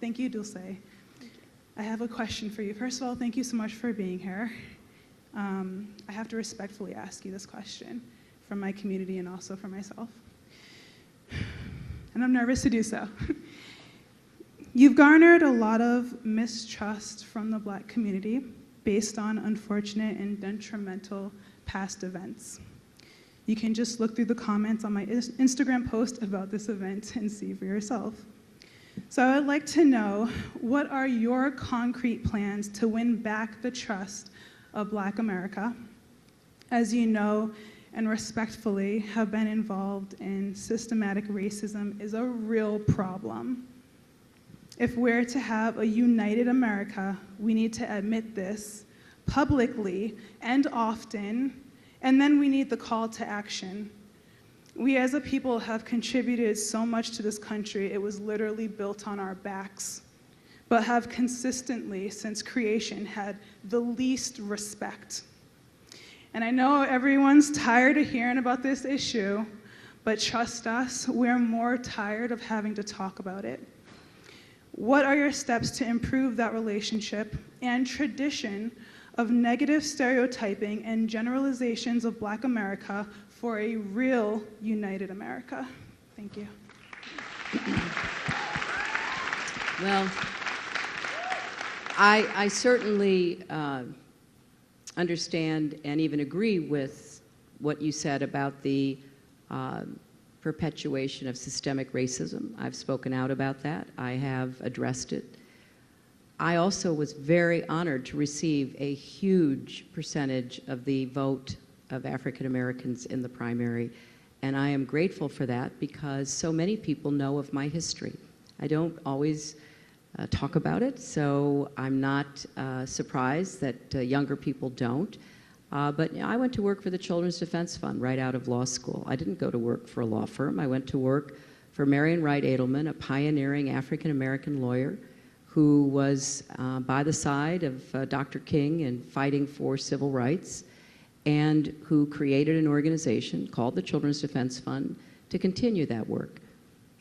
Thank you, Dulce. I have a question for you. First of all, thank you so much for being here. I have to respectfully ask you this question from my community and also for myself. And I'm nervous to do so. You've garnered a lot of mistrust from the Black community based on unfortunate and detrimental past events. You can just look through the comments on my Instagram post about this event and see for yourself. So I would like to know, what are your concrete plans to win back the trust of Black America? As you know, and respectfully have been involved in systematic racism is a real problem. If we're to have a united America, we need to admit this publicly and often, and then we need the call to action. We as a people have contributed so much to this country, it was literally built on our backs, but have consistently, since creation, had the least respect. And I know everyone's tired of hearing about this issue, but trust us, we're more tired of having to talk about it. What are your steps to improve that relationship and tradition of negative stereotyping and generalizations of Black America for a real united America? Thank you. Well, I certainly understand and even agree with what you said about the perpetuation of systemic racism. I've spoken out about that. I have addressed it. I also was very honored to receive a huge percentage of the vote of African Americans in the primary, and I am grateful for that because so many people know of my history. I don't always talk about it, so I'm not surprised that younger people don't. But I went to work for the Children's Defense Fund right out of law school. I didn't go to work for a law firm. I went to work for Marion Wright Edelman, a pioneering African-American lawyer who was by the side of Dr. King in fighting for civil rights, and who created an organization called the Children's Defense Fund to continue that work.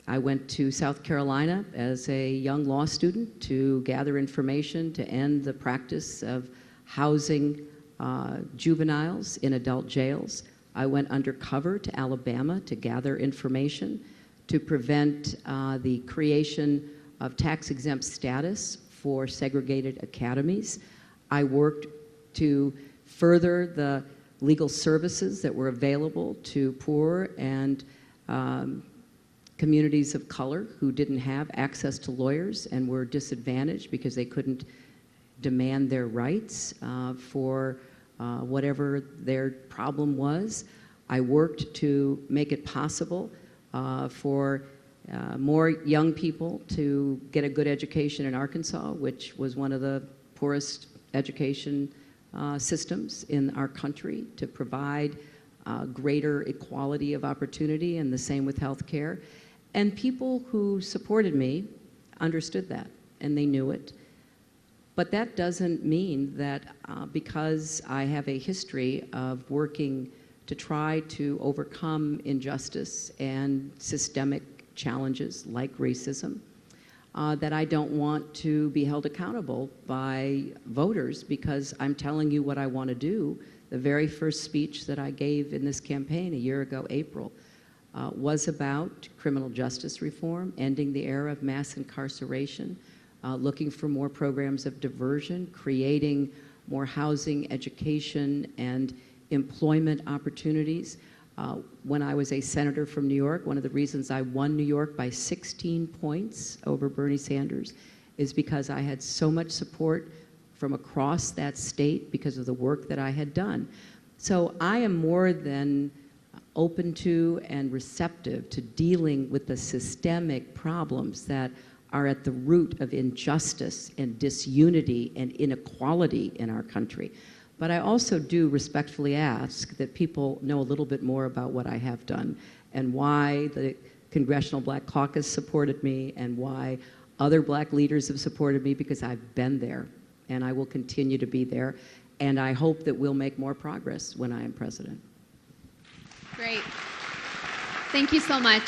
I went to South Carolina as a young law student to gather information to end the practice of housing juveniles in adult jails. I went undercover to Alabama to gather information to prevent the creation of tax-exempt status for segregated academies. I worked to further the legal services that were available to poor and communities of color who didn't have access to lawyers and were disadvantaged because they couldn't demand their rights for whatever their problem was. I worked to make it possible for more young people to get a good education in Arkansas, which was one of the poorest education systems in our country, to provide greater equality of opportunity, and the same with health care. And people who supported me understood that, and they knew it. But that doesn't mean that because I have a history of working to try to overcome injustice and systemic challenges like racism, that I don't want to be held accountable by voters because I'm telling you what I want to do. The very first speech that I gave in this campaign a year ago, April, was about criminal justice reform, ending the era of mass incarceration, looking for more programs of diversion, creating more housing, education, and employment opportunities. When I was a senator from New York, one of the reasons I won New York by 16 points over Bernie Sanders is because I had so much support from across that state because of the work that I had done. So I am more than open to and receptive to dealing with the systemic problems that are at the root of injustice and disunity and inequality in our country. But I also do respectfully ask that people know a little bit more about what I have done and why the Congressional Black Caucus supported me and why other Black leaders have supported me, because I've been there and I will continue to be there. And I hope that we'll make more progress when I am president. Great. Thank you so much.